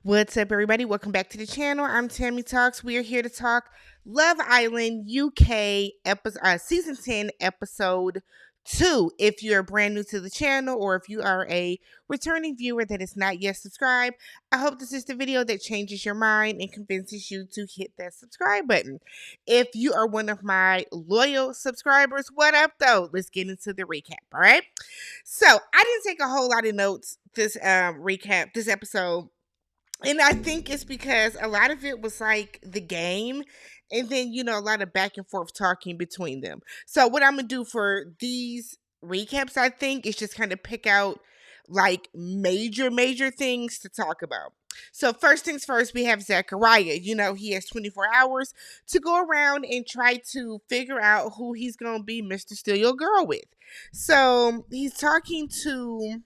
What's up, everybody? Welcome back to the channel. I'm TammyTalks. We are here to talk Love Island UK season 10, episode 2. If you're brand new to the channel or if you are a returning viewer that is not yet subscribed, I hope this is the video that changes your mind and convinces you to hit that subscribe button. If you are one of my loyal subscribers, what up, though? Let's get into the recap, all right? So, I didn't take a whole lot of notes this episode. And I think it's because a lot of it was like the game, and then, a lot of back and forth talking between them. So, what I'm going to do for these recaps, I think, is just kind of pick out like major things to talk about. So, first things first, we have Zechariah. He has 24 hours to go around and try to figure out who he's going to be Mr. Steal Your Girl with. So, he's talking to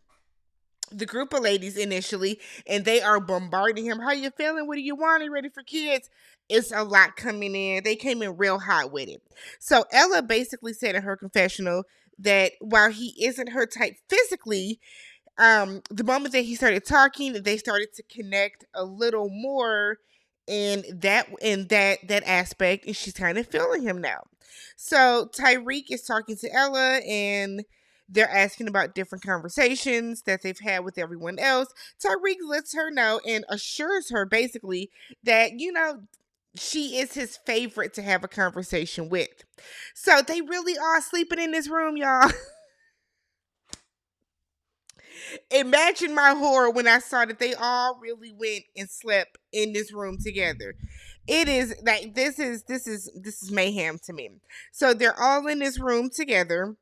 the group of ladies initially, and they are bombarding him. How you feeling? What do you want? Are you ready for kids? It's a lot coming in. They came in real hot with it. So Ella basically said in her confessional that while he isn't her type physically, the moment that he started talking, they started to connect a little more in that aspect, and she's kind of feeling him now. So Tyreek is talking to Ella, and they're asking about different conversations that they've had with everyone else. Tyreek lets her know and assures her basically that, she is his favorite to have a conversation with. So they really are sleeping in this room, y'all. Imagine my horror when I saw that they all really went and slept in this room together. It is like this is mayhem to me. So they're all in this room together,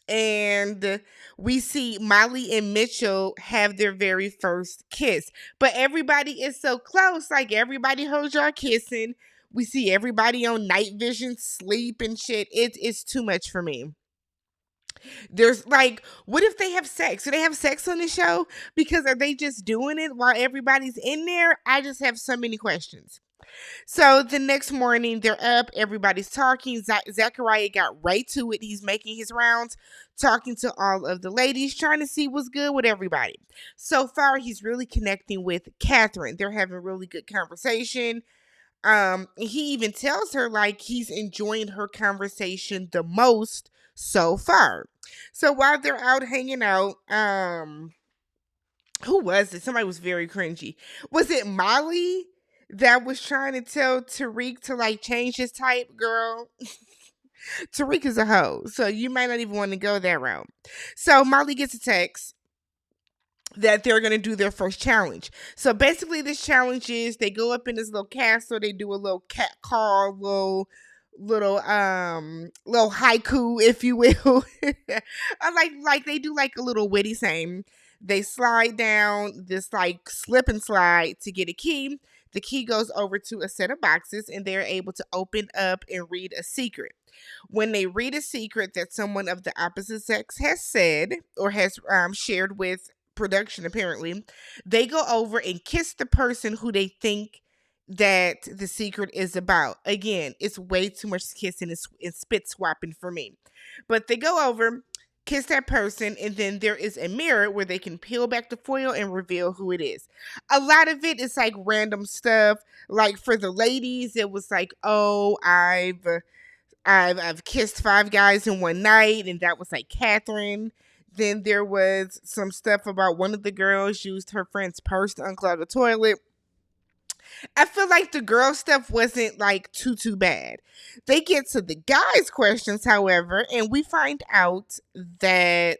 and we see Molly and Mitchell have their very first kiss. But everybody is so close, like everybody holds y'all kissing. We see everybody on night vision, sleep and shit. It's too much for me. There's like, what if they have sex? Do they have sex on the show? Because are they just doing it while everybody's in there? I just have so many questions. So the next morning, they're up, everybody's talking. Zechariah got right to it. He's making his rounds, talking to all of the ladies, trying to see what's good with everybody. So far, he's really connecting with Catherine. They're having really good conversation. He even tells her like he's enjoying her conversation the most so far. So while they're out hanging out, who was it? Somebody was very cringy. Was it Molly that was trying to tell Tariq to like change his type? Girl, Tariq is a hoe, so you might not even want to go that route. So Molly gets a text that they're going to do their first challenge. So basically this challenge is they go up in this little castle, they do a little cat call, little haiku, if you will. I like they do like a little witty saying. They slide down this like slip and slide to get a key. The key goes over to a set of boxes, and they're able to open up and read a secret. When they read a secret that someone of the opposite sex has said or has shared with production, apparently, they go over and kiss the person who they think that the secret is about. Again, it's way too much kissing and spit swapping for me. But they go over, kiss that person, and then there is a mirror where they can peel back the foil and reveal who it is. A lot of it is like random stuff. Like for the ladies, it was like, oh, I've kissed 5 guys in one night, and that was like Catherine. Then there was some stuff about one of the girls used her friend's purse to unclog the toilet. I feel like the girl stuff wasn't like too bad. They get to the guys' questions, however, and we find out that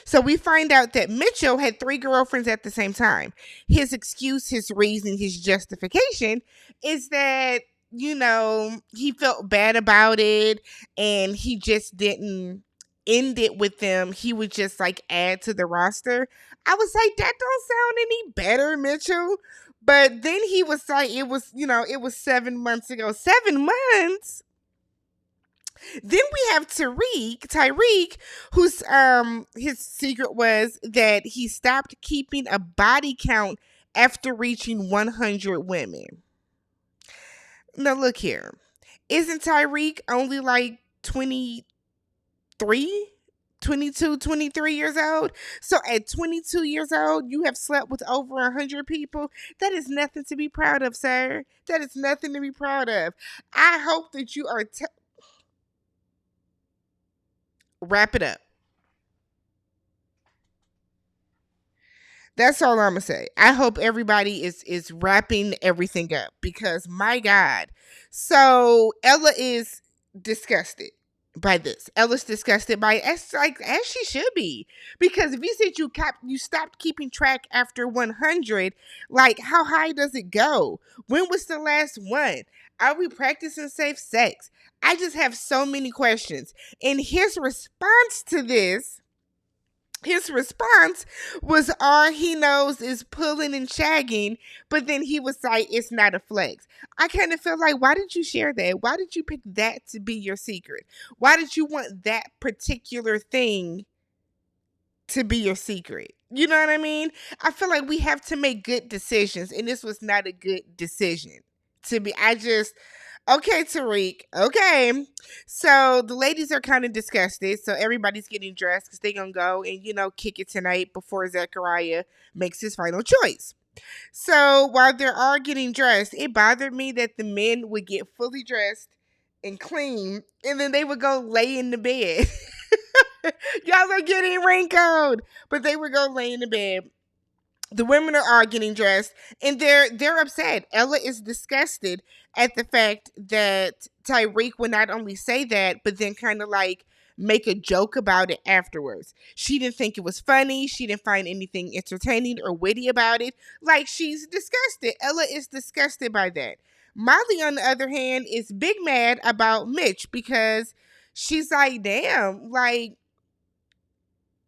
so we find out that Mitchell had 3 girlfriends at the same time. His excuse, his reason, his justification is that, he felt bad about it and he just didn't end it with them. He would just like add to the roster. I was like, that don't sound any better, Mitchell. But then he was like, it was 7 months ago. 7 months? Then we have Tyreek, whose his secret was that he stopped keeping a body count after reaching 100 women. Now look here. Isn't Tyreek only like 23? 22, 23 years old. So at 22 years old, you have slept with over 100 people. That is nothing to be proud of, sir. That is nothing to be proud of. I hope that you are. Wrap it up. That's all I'm gonna say. I hope everybody is wrapping everything up because my God. So Ella is disgusted by this. Ella's disgusted by it, as she should be, because if you said you stopped keeping track after 100, like how high does it go? When was the last one? Are we practicing safe sex? I just have so many questions. And his response was all he knows is pulling and shagging, but then he was like, it's not a flex. I kind of feel like, why did you share that? Why did you pick that to be your secret? Why did you want that particular thing to be your secret? You know what I mean? I feel like we have to make good decisions, and this was not a good decision. To be, okay, Tariq. Okay. So the ladies are kind of disgusted. So everybody's getting dressed because they're going to go and, kick it tonight before Zechariah makes his final choice. So while they're all getting dressed, it bothered me that the men would get fully dressed and clean, and then they would go lay in the bed. Y'all are getting wrinkled, but they would go lay in the bed. The women are getting dressed, and they're upset. Ella is disgusted at the fact that Tyreek would not only say that, but then kind of like make a joke about it afterwards. She didn't think it was funny. She didn't find anything entertaining or witty about it. Like, she's disgusted. Ella is disgusted by that. Molly, on the other hand, is big mad about Mitch because she's like, damn, like,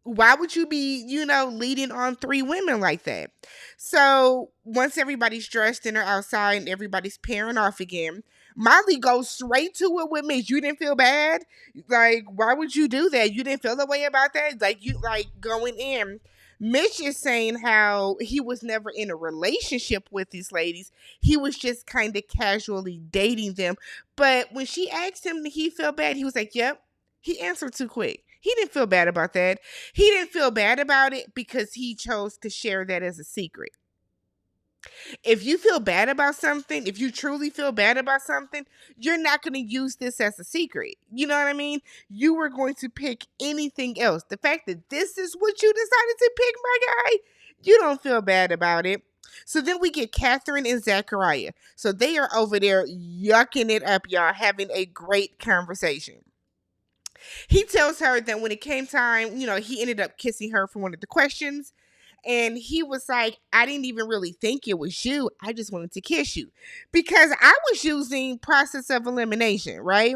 why would you be, leading on three women like that? So once everybody's dressed and they're outside and everybody's pairing off again, Molly goes straight to it with Mitch. You didn't feel bad? Like, why would you do that? You didn't feel the way about that? Like, you like going in. Mitch is saying how he was never in a relationship with these ladies. He was just kind of casually dating them. But when she asked him, did he feel bad? He was like, yep. He answered too quick. He didn't feel bad about that. He didn't feel bad about it because he chose to share that as a secret. If you feel bad about something, if you truly feel bad about something, you're not going to use this as a secret. You know what I mean? You were going to pick anything else. The fact that this is what you decided to pick, my guy, you don't feel bad about it. So then we get Catherine and Zechariah. So they are over there yucking it up, y'all, having a great conversation. He tells her that when it came time, he ended up kissing her for one of the questions. And he was like, I didn't even really think it was you. I just wanted to kiss you. Because I was using process of elimination, right?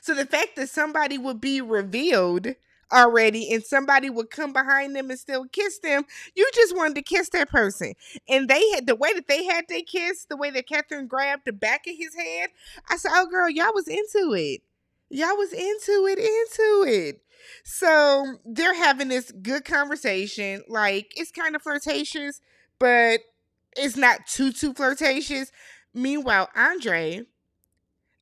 So the fact that somebody would be revealed already and somebody would come behind them and still kiss them, you just wanted to kiss that person. And they had the way that they had their kiss, the way that Catherine grabbed the back of his head. I said, oh girl, y'all was into it. Y'all was into it. So they're having this good conversation. Like, it's kind of flirtatious, but it's not too flirtatious. Meanwhile, Andre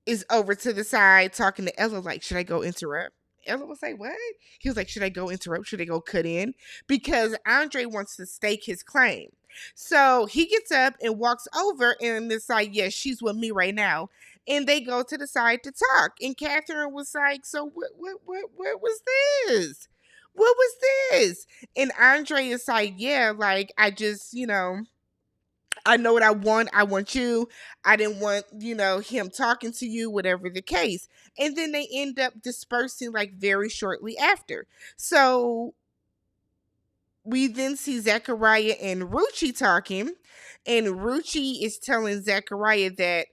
is over to the side talking to Ella like, should I go interrupt? Ella was like, what? He was like, should I go interrupt? Should I go cut in? Because Andre wants to stake his claim. So he gets up and walks over and it's like, yes, she's with me right now. And they go to the side to talk. And Catherine was like, so what was this? What was this? And Andre is like, yeah, like, I just, I know what I want. I want you. I didn't want, him talking to you, whatever the case. And then they end up dispersing like very shortly after. So we then see Zechariah and Ruchi talking. And Ruchi is telling Zechariah that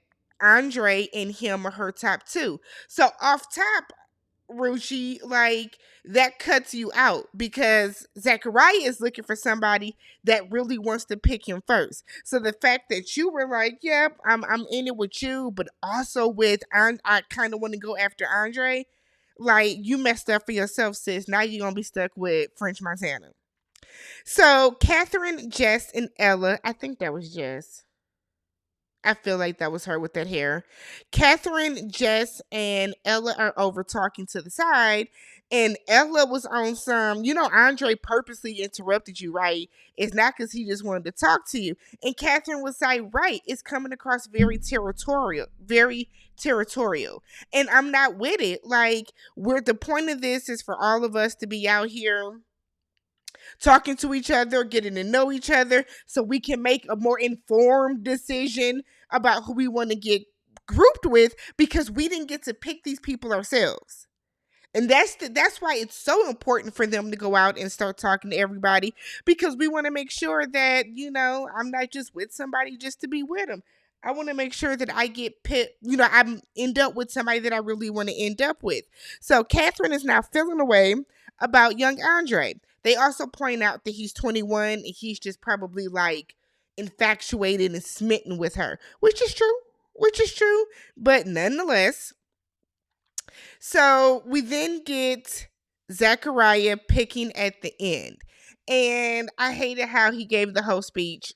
Andre and him are her top two. So off top, Ruchi, like, that cuts you out because Zechariah is looking for somebody that really wants to pick him first. So the fact that you were like, yep, I'm in it with you, but also with I kind of want to go after Andre, like, you messed up for yourself, sis. Now you're gonna be stuck with French Montana. So Catherine, Jess, and Ella, I think that was Jess. I feel like that was her with that hair. Catherine, Jess, and Ella are over talking to the side. And Ella was on some, Andre purposely interrupted you, right? It's not because he just wanted to talk to you. And Catherine was like, right, it's coming across very territorial, very territorial. And I'm not with it. Like, the point of this is for all of us to be out here talking to each other, getting to know each other, so we can make a more informed decision about who we want to get grouped with, because we didn't get to pick these people ourselves. And that's why it's so important for them to go out and start talking to everybody, because we want to make sure that, I'm not just with somebody just to be with them. I want to make sure that I get picked, I end up with somebody that I really want to end up with. So Catherine is now feeling away about young Andre. They also point out that he's 21 and he's just probably like infatuated and smitten with her, which is true. But nonetheless, so we then get Zechariah picking at the end. And I hated how he gave the whole speech.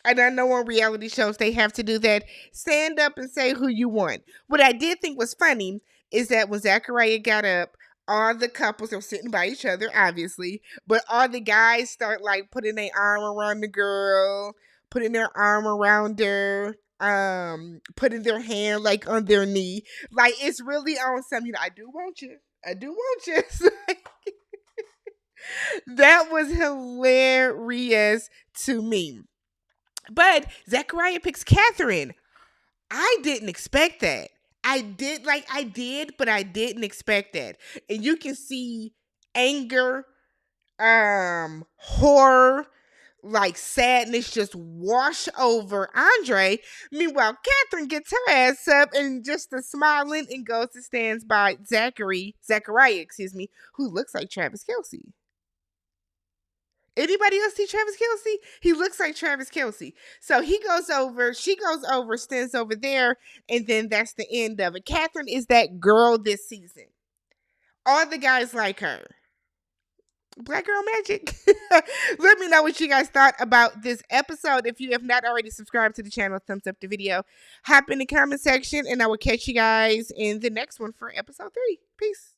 And I know on reality shows they have to do that. Stand up and say who you want. What I did think was funny is that when Zechariah got up, all the couples are sitting by each other, obviously, but all the guys start like putting their arm around the girl, putting their arm around her, putting their hand like on their knee. Like, it's really on some, I do want you. I do want you. That was hilarious to me. But Zechariah picks Catherine. I didn't expect that. I did, but I didn't expect that. And you can see anger, horror, like sadness just wash over Andre. Meanwhile, Catherine gets her ass up and just smiling and goes to stands by Zechariah, who looks like Travis Kelce. Anybody else see Travis Kelce? He looks like Travis Kelce. So she goes over, stands over there, and then that's the end of it. Catherine is that girl this season. All the guys like her. Black girl magic. Let me know what you guys thought about this episode. If you have not already subscribed to the channel, thumbs up the video. Hop in the comment section, and I will catch you guys in the next one for episode 3. Peace.